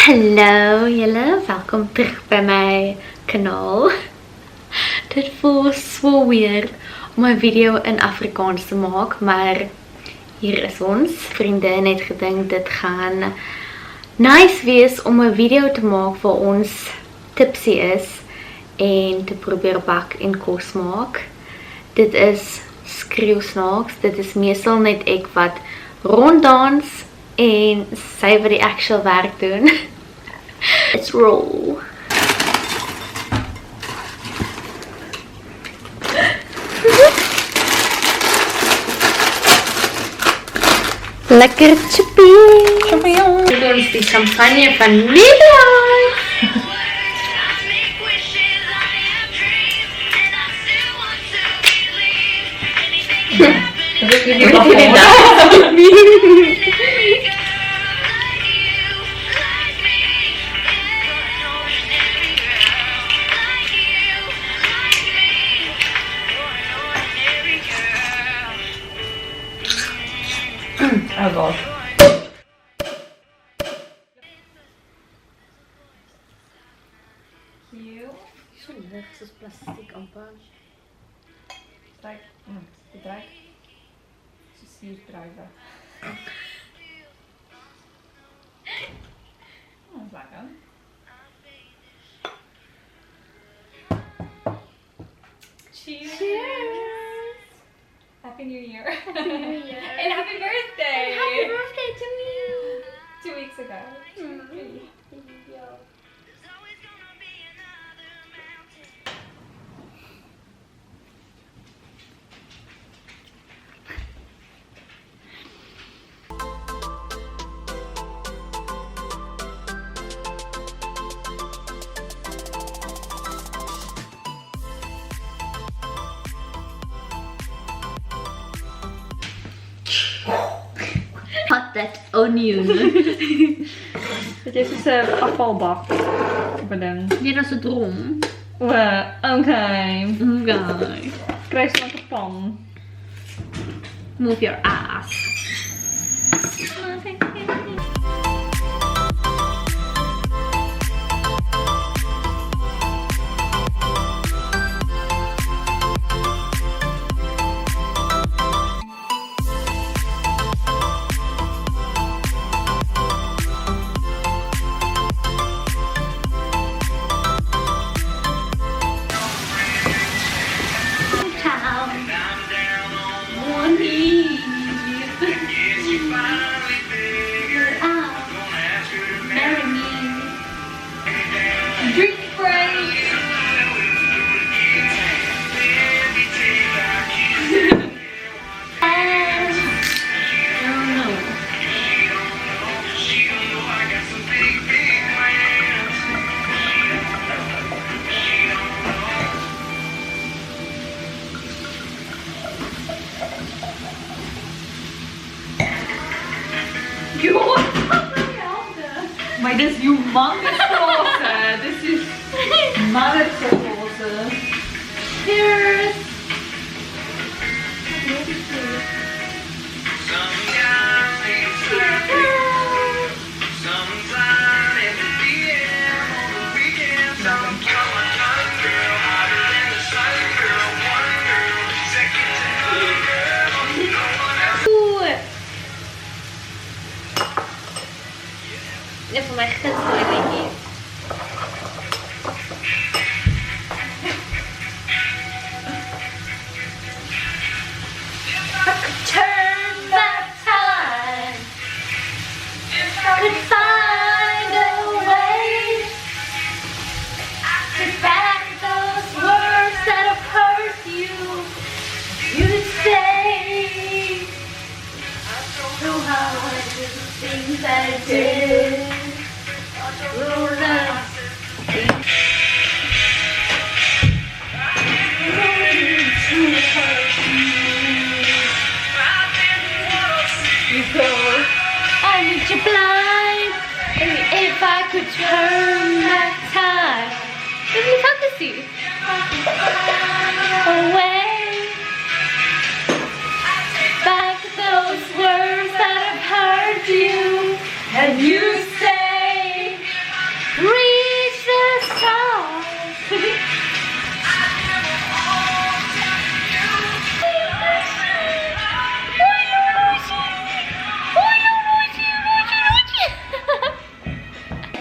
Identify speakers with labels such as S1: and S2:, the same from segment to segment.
S1: Hallo julle, welkom terug by my kanaal. Dit voel so weird om 'n video in Afrikaans te maak, maar hier is ons. Vriende het gedink dit gaan nice wees om 'n video te maak waar ons tipsy is en te probeer bak en kos maak. Dit is skreeusnaaks, dit is meestal net ek wat ronddans en sy wat die actual werk doen. Let's roll. Lekker chippy. Dit is die champagne van Nederland.
S2: Oh god.
S1: So lig soos plastiek amper.
S2: Trek, die trek. So stuurdrywe. Oh, dat is lekker. Cheers! Cheers! Happy New Year!
S1: Happy New Year.
S2: And happy birthday!
S1: Happy birthday to me.
S2: 2 weeks ago.
S1: Cut that onion.
S2: Dit is dus een afvalbak. Bedankt.
S1: Dit is een drom.
S2: Oké.
S1: Okay.
S2: Krijg je nog een pan?
S1: Move your ass.
S2: Drink break! Maar dit is humongous grote. Dit is marathon grote.
S1: Cheers. Dit is voor mij gunsteling hier. Turn back time. If I could find a way to back those words that have hurt you, you'd say, so hard to the things I did. I need you blind. If I could turn back time, it's a fantasy. Away. Back those words that have hurt you, and you say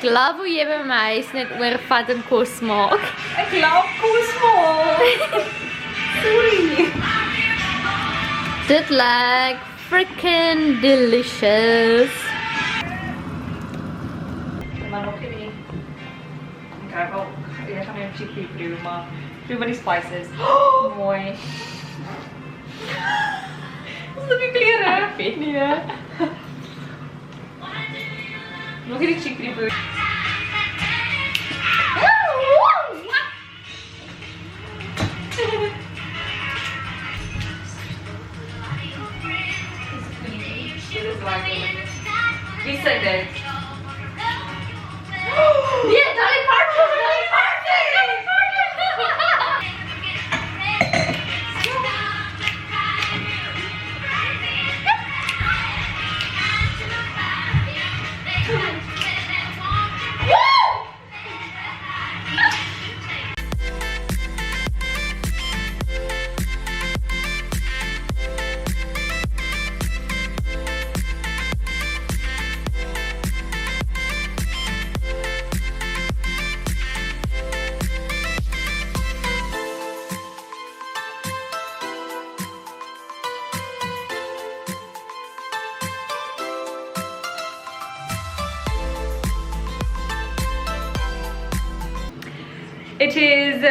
S1: love hoe jy by my huis net oorvat en kos maak.
S2: Ek love kos maak. Sorry.
S1: Dit lyk freaking delicious.
S2: Maar nog nie. Okay, wel, jy gaan net chickpea proe, maar proe van die spices. Oh, mooi. Wat is die klere? Ek weet nie, hè. Nog nie die chickpea proe. Wie sê dit?
S1: Nee, Dolly Parton! Dolly Parton! Dolly Parton!
S2: It is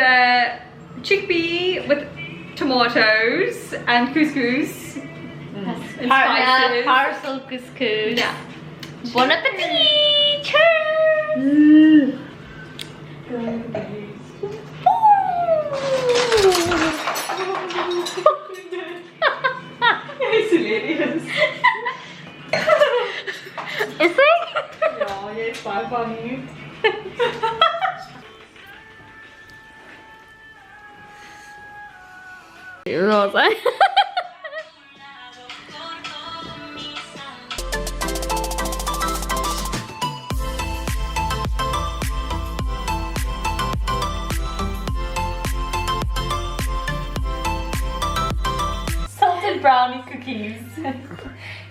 S2: chickpea with tomatoes and couscous. And spices.
S1: Parcel couscous.
S2: Yeah.
S1: Bon appetit! Cheers!
S2: It's hilarious.
S1: Is it?
S2: Ja, jy is baie funny.
S1: Rosa.
S2: Salted brownie cookies.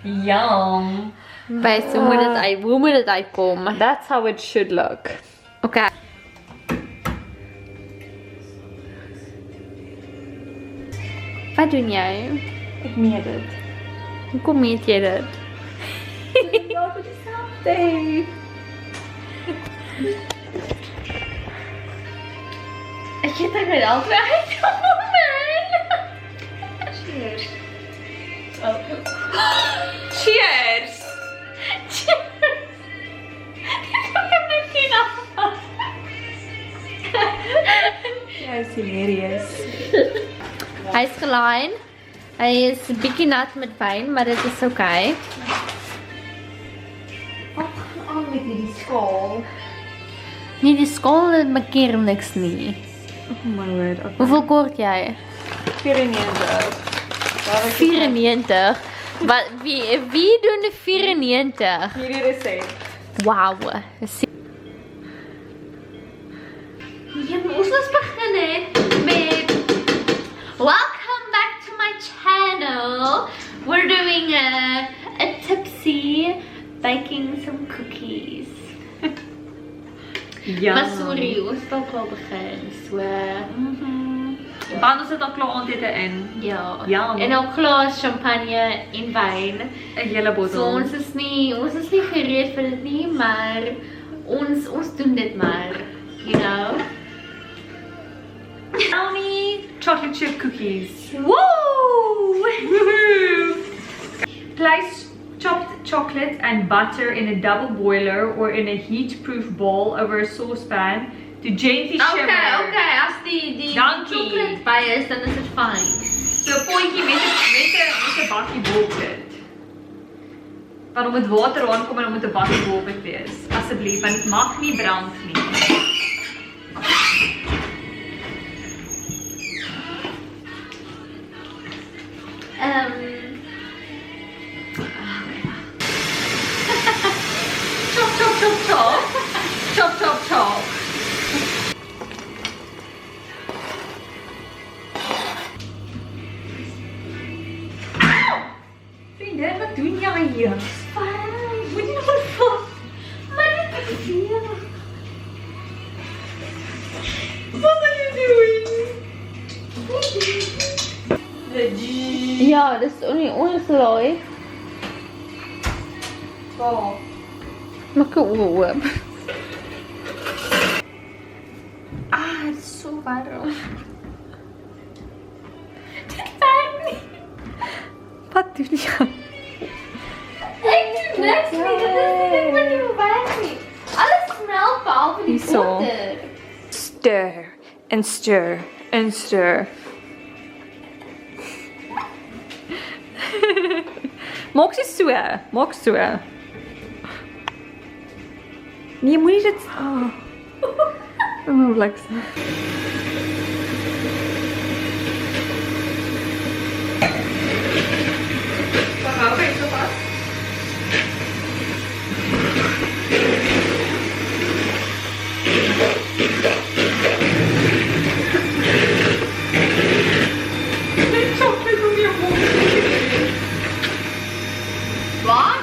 S2: Yum.
S1: Bij zo moet het uit, hoe moet het uitkomen?
S2: That's how it should look.
S1: Oké. Wat doen jij?
S2: Ik meet het.
S1: Hoe kom je dit?
S2: Wat moet je zelf doen?
S1: Ik zit er weer altijd uit.
S2: Cheers. Oh. Cheers.
S1: Cheers. Ik heb net geen afval.
S2: That is hilarious.
S1: Hij is klein. Hij is een beetje nat met wijn, maar dat is oké.
S2: Wat gaan aan met die skaal?
S1: Nee, die school maakt hier niks niet.
S2: Oh my word. Okay.
S1: Hoeveel kort jij?
S2: 94.
S1: 94. Wat, wie doen de 94?
S2: Hierdie recept.
S1: Wauw. Ja, maar ons was beginnen met welcome back to my channel. We're doing a tipsy baking some cookies.
S2: Ja.
S1: Maar sorry, ons het ook al begin. So,
S2: Want ons het al klaar aandete in.
S1: ja.
S2: Ja.
S1: En ook glas champagne en wijn.
S2: 'n hele bottel.
S1: So ons is nie gereed vir dit nie, maar ons doen dit maar, you know.
S2: Brownie chocolate chip cookies.
S1: Woo!
S2: Woohoo! Place chopped chocolate and butter in a double boiler or in a heat-proof bowl over a saucepan to gently shimmer.
S1: Okay, as die
S2: Dankie.
S1: chocolate by is, dan is het fijn.
S2: So 'n potjie met 'n bakkie bobbit. Want om het water aankom en om het 'n bakkie bobbit wees. Asseblief, want dit mag nie brand nie. Chop, chop, chop, chop. Chop, chop, chop. Vriendin, wat doen jij hier?
S1: Fijn, moet je nog wat vast? Maar dit
S2: What are you doing? The G.
S1: Ja, das ist ongeslaai.
S2: Oh.
S1: Maak 'n oop. Ah, dit is so warm. Dit werk nie. Wat doen jy? Ek doen niks nie, dit is nie werk nie. Alles smelt behalve die
S2: Hierso.
S1: botter.
S2: Stir and stir and stir. Maak so. Maak so. Nee, moenie dit. Oh. Oh, like so. Hou jy so vas?
S1: Wat?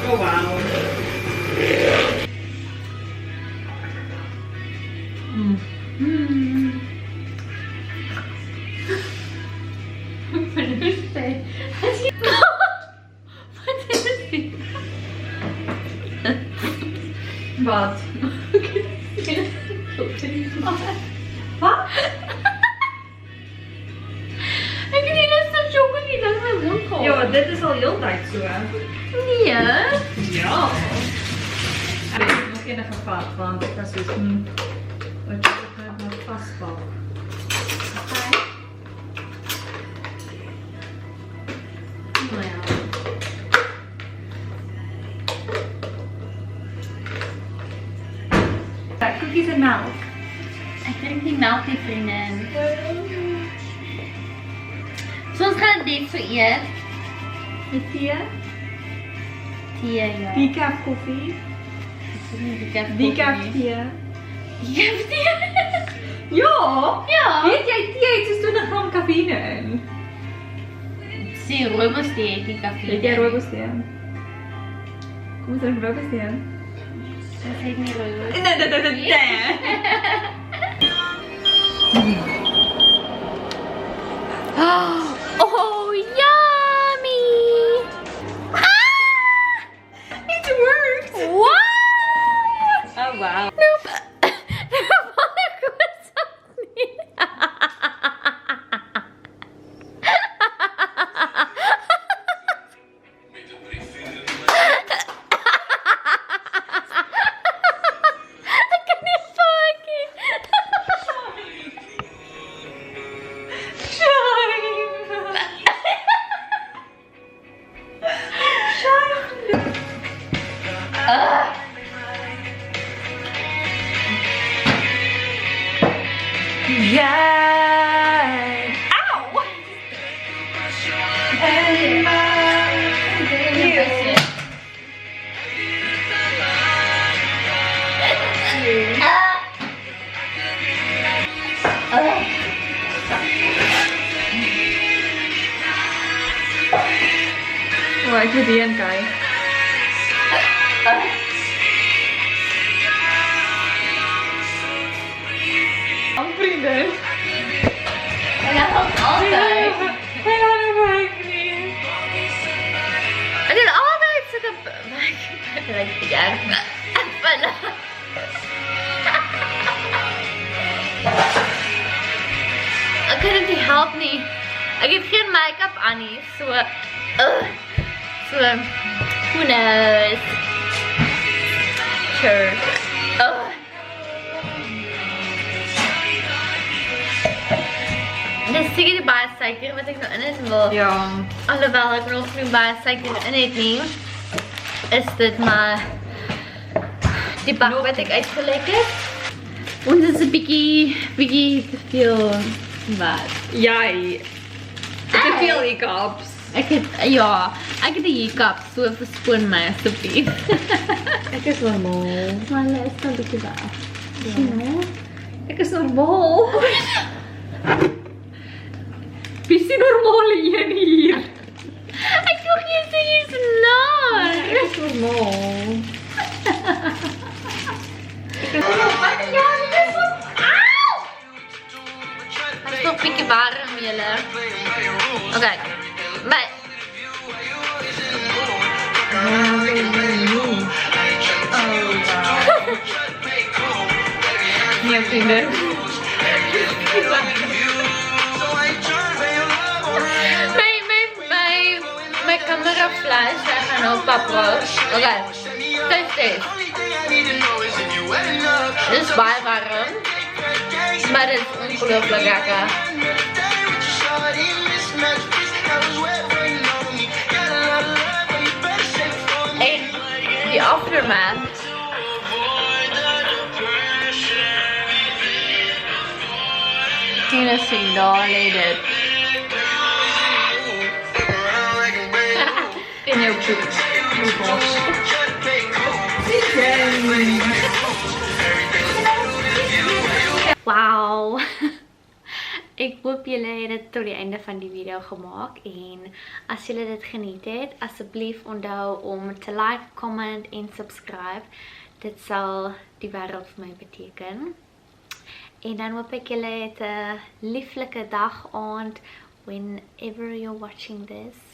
S2: Oh wow. Wat? Wat?
S1: Ek het nie lus om chocolade in my mond gehad.
S2: Ja, dit is al heel tyd so.
S1: Nee.
S2: Ja. Ek het nog enige vat, want ek was soos, wat jy het nog vasval.
S1: Nou ja.
S2: Cookies en melk.
S1: Ek drink nie melk nie, vriendin. So ons gaan dit so eet.
S2: Met thee?
S1: Thee, ja.
S2: Decaf koffie?
S1: Decaf
S2: Decaf thee?
S1: Decaf thee?
S2: Ja!
S1: Ja.
S2: Weet jy, thee het soos 20 gram kafeïne in.
S1: Sê, rooibos thee het nie kafeïne.
S2: Weet jy rooibos thee? Kom ons drink rooibos thee.
S1: Dit het nie rooibos.
S2: Nee.
S1: Oh, yummy!
S2: It worked!
S1: What?
S2: Oh wow.
S1: Nope. Ek was nie. Ek kan nie fuck nie.
S2: Yeah. Ow! And oh, ek moet hierheen kyk. Vrienden.
S1: En dat was altijd.
S2: Hey, hallo, nie.
S1: En dit altijd zulke... Like, ja. Voilà. Ek kan dit nie help nie. Ek het geen make-up aan nie. So, who knows? Sure. Dis seker die baie suiker wat ek nou in het wil.
S2: Ja.
S1: Alhoewel ek nog nie baie suiker in het nie, is dit maar die bak wat ek uitgelek het. Ons is 'n bietjie te veel wat.
S2: Jy. Te veel hiccups.
S1: Ek het 'n hiccup, so verskoon my asseblief.
S2: Ek is normaal.
S1: Maar hulle is nou 'n bietjie weg. Ja.
S2: Ek is normaal. Wie is die normale een hier?
S1: Ek dink jy sê jy's not.
S2: Ek is normaal.
S1: Het is nog 'n bietjie warm julle. Okay. Maar
S2: Nee, vrienden.
S1: my camera flash, ek gaan nou paproos. Okay. Test. Dit is baie warm. Maar dit is ongelooflik lekker. En die aftermath. Tina sing daar lê dit.
S2: In jou poep.
S1: Wow. Ek hoop julle het dit tot die einde van die video gemaak en as julle dit geniet het, asseblief onthou om te like, comment en subscribe. Dit sal die wêreld vir my beteken. En dan hoop ek julle het 'n lieflike dag, aand, whenever you're watching this.